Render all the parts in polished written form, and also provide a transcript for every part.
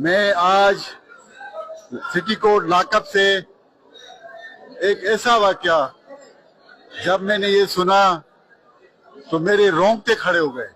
میں آج city court lock up سے ایک ایسا واقعہ جب میں نے یہ سنا تو میرے رونگٹے کھڑے ہو گئے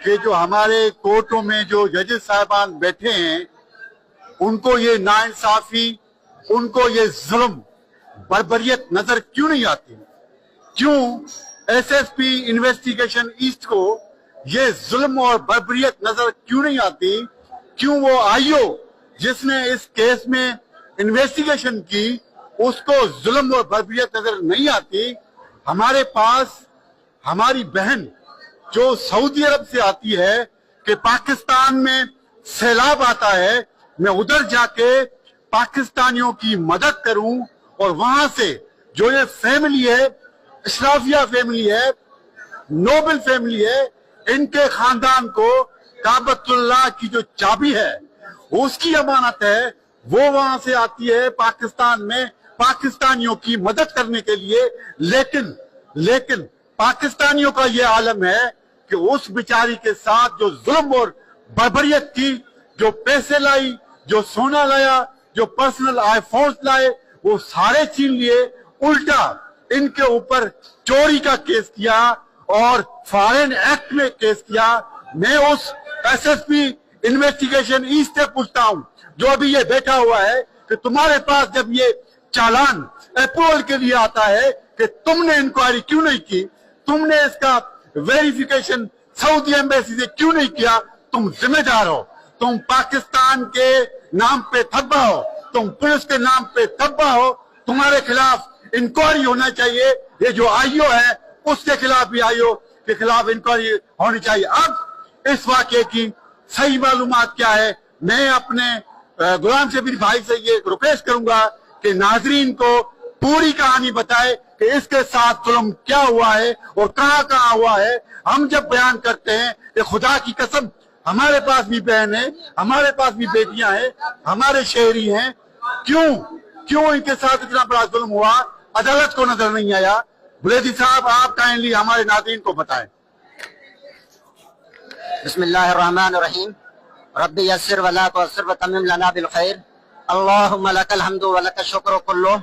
کہ جو ہمارے کورٹوں میں جو ججز صاحبان بیٹھے ہیں ان کو یہ ناانصافی، ان کو یہ ظلم، بربریت نظر کیوں نہیں آتی؟ کیوں S S P investigation east کو یہ ظلم اور بربریت نظر کیوں نہیں آتی؟ کیوں وہ آئی او جس نے اس کیس میں انویسٹیگیشن کی اس کو ظلم اور بربریت نظر نہیں آتی؟ ہمارے پاس ہماری بہن جو سعودی عرب سے آتی ہے کہ پاکستان میں سیلاب آتا ہے، میں ادھر جا کے پاکستانیوں کی مدد کروں اور وہاں سے جو یہ فیملی ہے، اشرافیہ فیملی ہے، نوبل فیملی ہے، ان کے خاندان کو کعبۃ اللہ کی جو چابی ہے اس کی امانت ہے، وہ وہاں سے آتی ہے پاکستان میں پاکستانیوں کی مدد کرنے کے لیے۔ لیکن پاکستانیوں کا یہ عالم ہے کہ اس بیچاری کے ساتھ جو ظلم اور بربریت کی، جو پیسے لائی، جو سونا لایا، جو پرسنل آئی فونز لائے، وہ سارے چھین لیے، الٹا ان کے اوپر چوری کا کیس کیا اور فارن ایکٹ میں کیس کیا۔ میں اس S S P investigation east سے پوچھتا ہوں جو ابھی یہ بیٹھا ہوا ہے کہ تمہارے پاس جب یہ چالان اپروول کے لیے آتا ہے کہ تم نے انکوائری کیوں نہیں کی، تم نے اس کا ویریفیکیشن سعودی ایمبیسی سے کیوں نہیں کیا؟ تم ذمہ دار ہو، تم پاکستان کے نام پہ تھبا ہو، تم پولیس کے نام پہ تھبا ہو، تمہارے خلاف انکوائری ہونا چاہیے۔ یہ جو آئی او ہے اس کے خلاف بھی آئی او کے خلاف انکوائری ہونی چاہیے۔ اب اس واقعے کی صحیح معلومات کیا ہے، میں اپنے غلام شبیر بھائی سے یہ ریکویسٹ کروں گا کہ ناظرین کو پوری کہانی بتائے کہ اس کے ساتھ ظلم کیا ہوا ہے اور کہاں کہاں ہوا ہے۔ ہم جب بیان کرتے ہیں کہ خدا کی قسم ہمارے پاس بھی بہن ہے، ہمارے پاس بھی بیٹیاں ہیں، ہمارے شہری ہیں، کیوں ان کے ساتھ اتنا بڑا ظلم ہوا، عدالت کو نظر نہیں آیا؟ بلیدی صاحب آپ کائنڈلی ہمارے ناظرین کو بتائیں۔ بسم اللہ الرحمن الرحیم، رب یسر ولا تعسر وتمم لنا بالخیر، اللہم لک الحمد ولک الشکر کلہ۔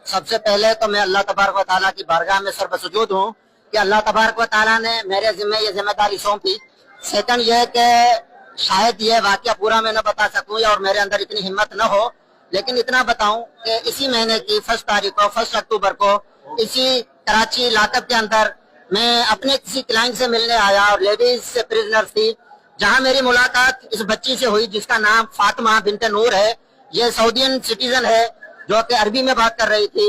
سب سے پہلے تو میں اللہ تبارک و تعالیٰ کی بارگاہ میں سر بسجود ہوں کہ اللہ تبارک و تعالیٰ نے میرے ذمہ یہ ذمہ داری سونپی۔ سیکنڈ یہ کہ شاید یہ واقعہ پورا میں نہ بتا سکوں اور میرے اندر اتنی ہمت نہ ہو، لیکن اتنا بتاؤں کہ اسی مہینے کی 1 اکتوبر کو اسی کراچی لاک اپ کے اندر میں اپنے کسی کلائنٹ سے ملنے آیا اور لیڈیز سے پریزنر تھی، جہاں میری ملاقات اس بچی سے ہوئی جس کا نام فاطمہ بنت نور ہے۔ یہ سعودین سٹیزن ہے جو کہ عربی میں بات کر رہی تھی۔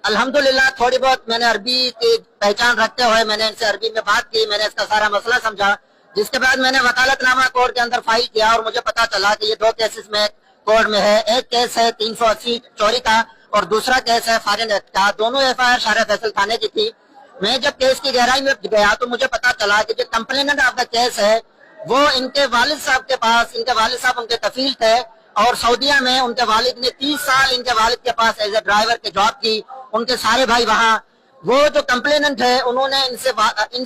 الحمدللہ تھوڑی بہت میں نے عربی کی پہچان رکھتے ہوئے میں نے ان سے عربی میں بات کی، میں نے اس کا سارا مسئلہ سمجھا، جس کے بعد میں نے وکالت نامہ کورٹ کے اندر فائل کیا اور مجھے پتا چلا کہ یہ 2 کیسز میں کورٹ میں ہے۔ ایک کیس ہے 380 چوری کا اور دوسرا کیس ہے فارن ایکٹ کا۔ دونوں ایف آئی آر شارع فیصل تھانے کی تھی۔ میں جب کیس کی گہرائی میں گیا تو مجھے پتا چلا کہ جو کمپلیننٹ آف دا کیس ہے وہ ان کے والد صاحب کے پاس، ان کے والد صاحب ان کے کفیل تھے اور سعودیہ میں ان کے والد نے 30 سال ان کے والد کے پاس ایز اے ڈرائیور کے جاب کی، ان کے سارے بھائی وہاں۔ وہ جو کمپلیننٹ ہے انہوں نے ان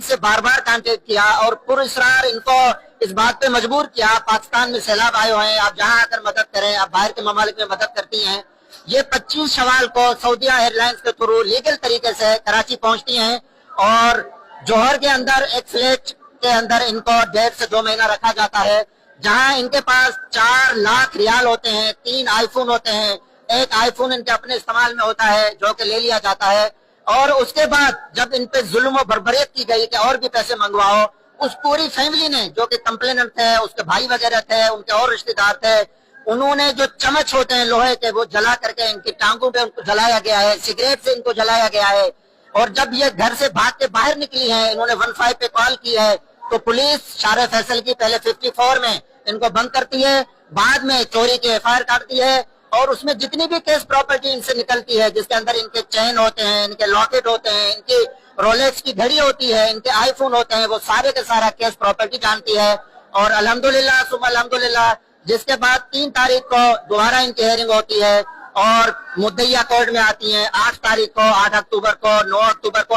سے بار بار کانٹیکٹ کیا اور پر اصرار ان کو اس بات پہ مجبور کیا، پاکستان میں سیلاب آئے ہوئے ہیں، آپ جہاں آ کر مدد کریں، آپ باہر کے ممالک میں مدد کرتی ہیں۔ یہ 25 شوال کو سعودیہ ایئر لائنز کے تھرو لیگل طریقے سے کراچی پہنچتی ہیں اور جوہر کے اندر ایک فلیٹ کے اندر ان کو 1.5 سے 2 مہینہ رکھا جاتا ہے، جہاں ان کے پاس 4 لاکھ ریال ہوتے ہیں، 3 آئی فون ہوتے ہیں، ایک آئی فون ان کے اپنے استعمال میں ہوتا ہے جو کہ لے لیا جاتا ہے۔ اور اس کے بعد جب ان پہ ظلم و بربریت کی گئی کہ اور بھی پیسے منگواؤ، اس پوری فیملی نے جو کہ کمپلیننٹ تھے، اس کے بھائی وغیرہ تھے، ان کے اور رشتہ دار تھے، انہوں نے جو چمچ ہوتے ہیں لوہے کے وہ جلا کر کے ان کی ٹانگوں پہ ان کو جلایا گیا ہے، سگریٹ سے ان کو جلایا گیا ہے۔ اور جب یہ گھر سے بھاگ کے باہر نکلی ہیں، انہوں نے 15 پہ کال کی ہے تو پولیس شارع فیصل کی پہلے 54 میں ان کو بند کرتی ہے، بعد میں چوری کے ایف آئی آر کاٹتی ہے اور اس میں جتنی بھی کیس پراپرٹی ان سے نکلتی ہے، جس کے اندر ان کے چین ہوتے ہیں، ان کے لاکٹ ہوتے ہیں، ان کی رولیکس کی گھڑی ہوتی ہے، ان کے آئی فون ہوتے ہیں، وہ سارے کے سارا کیس پراپرٹی جانتی ہے۔ اور الحمدللہ ثم الحمدللہ جس کے بعد 3 تاریخ کو دوبارہ ان کی ہیئرنگ ہوتی ہے اور مدعیہ کورٹ میں آتی ہیں 8 تاریخ کو، 8 اکتوبر کو، 9 اکتوبر کو۔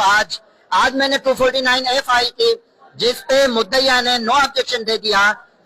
آج میں نے 249 فائل کی جس پہ مدعیہ نے نو آبجیکشن دے دیا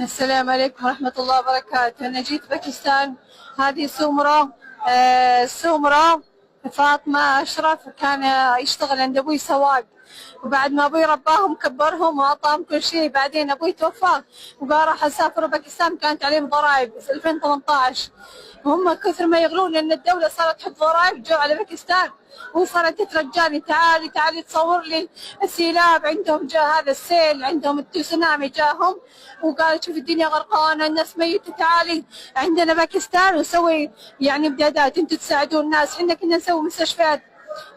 السلام عليكم ورحمة الله وبركاته. أنا جيت باكستان. هذه سمرة فاطمة أشرف، كان يشتغل عند أبوي سواق، وبعد ما أبوي رباهم كبرهم وأعطاهم كل شيء، بعدين أبوي توفى وقال راح أسافر باكستان، كانت عليهم ضرائب 2018، وهم كثر ما يغلون لأن الدولة صارت تحط ضرائب، جو على باكستان. هو صارت تترجاني تعالي تصور لي السيلاب عندهم، جاء هذا السيل عندهم، التسونامي جاهم وقال شوف الدنيا غرقانه، الناس ميته، تعالي عندنا باكستان وسوي يعني امدادات، انتم تساعدون الناس. احنا كنا نسوي مستشفيات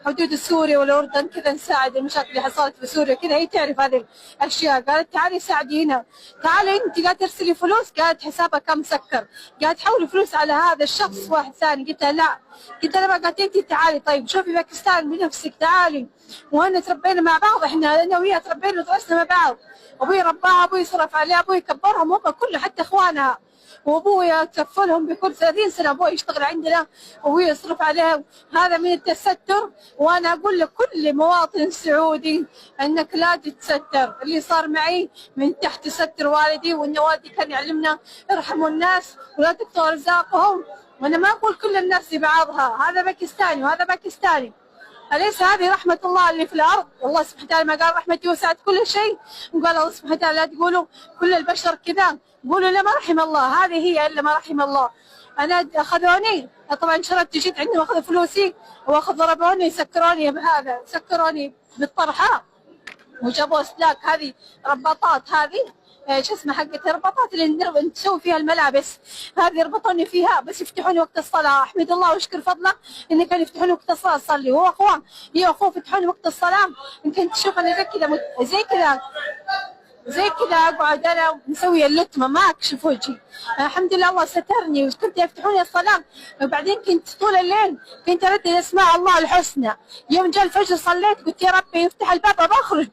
حدود سوريا والاردن كذا، نساعد المشاكل اللي حصلت في سوريا كذا. هي تعرف هذه الاشياء. قالت تعالي ساعدينا، تعالي انت قاعده ترسلي فلوس، قالت حسابها كم مسكر، قالت حولي فلوس على هذا الشخص واحد ثاني. قلت لها لا، قلت لها قالت انت تعالي طيب شوفي باكستان بنفسك، تعالي. وانا تربينا مع بعض، احنا انا وياها تربينا ودرسنا مع بعض. ابوي رباها، ابوي صرف عليها، ابوي كبرهم هم كله حتى اخوانها، وابويا كفلهم بكل 30 سنه ابوي يشتغل عندنا وابوي يصرف عليهم. هذا من التستر. وانا اقول لكل مواطن سعودي انك لا تتستر. اللي صار معي من تحت ستر والدي، وان والدي كان يعلمنا ارحموا الناس ولا تقطعوا رزاقهم. وانا ما اقول كل الناس زي بعضها، هذا باكستاني وهذا باكستاني. أليس هذه رحمة الله اللي في الأرض؟ والله سبحانه وتعالى ما قال رحمتي وسعت كل شيء؟ وقال الله سبحانه وتعالى لا تقولوا كل البشر كذا، قولوا لا ما رحم الله. هذه هي إلا ما رحم الله. أنا أخذوني طبعا شردت، جيت عندهم أخذ فلوسي ضربوني، سكروني بهذا، سكروني بالطرحة وجابوا أسلاك، هذه رباطات، هذه شو اسمه حقت الرباطات اللي نسوي فيها الملابس، هذه يربطوني فيها بس يفتحوني وقت الصلاة. أحمد الله واشكر فضله إن كانوا يفتحوني وقت الصلاة أصلي، هو أخوان هي أخوه يفتحوني وقت الصلاة. يمكن تشوف أنا زي كذا اقعد انا مسويه اللتمه ما اكشف وجهي. الحمد لله الله سترني، وكنت يفتحوني الصلاه. وبعدين كنت طول الليل كنت اردد اسماء الله الحسنى. يوم جاء الفجر صليت قلت يا ربي يفتح الباب بخرج.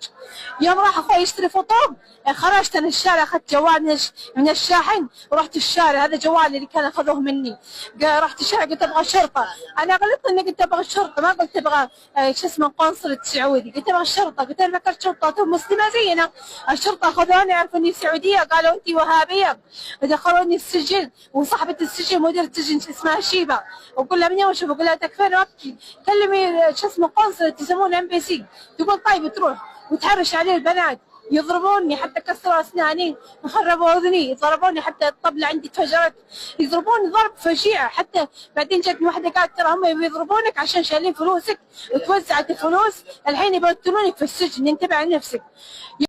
يوم راح اخوي يشتري فطور خرجت انا الشارع، اخذت جوال من الشاحن ورحت الشارع، هذا جوالي اللي كان اخذوه مني. رحت الشارع قلت ابغى شرطه. انا غلطت اني قلت ابغى الشرطه، ما قلت ابغى شو اسمه قنصل السعودي، قلت ابغى الشرطه. قلت انا فكرت شرطه مسلمه زينا. الشرطه اخذوني عرفوا اني سعوديه، قالوا انت وهابيه، ودخلوني السجن. وصاحبه السجن مدير السجن اسمها شيبه، واقول لها منين وشوف، اقول لها تكفين وابكي، كلمي شو اسمه قنصل يسمونه MBC. تقول طيب تروح وتحرش عليه البنات، يضربوني حتى كسروا اسناني، خربوا اذني، ضربوني حتى الطبله عندي تفجرت، يضربوني ضرب فشيع. حتى بعدين جتني واحده قالت ترى هم يضربونك عشان شايلين فلوسك وتوزعت الفلوس، الحين يبغوا يقتلونك في السجن، انتبه على نفسك.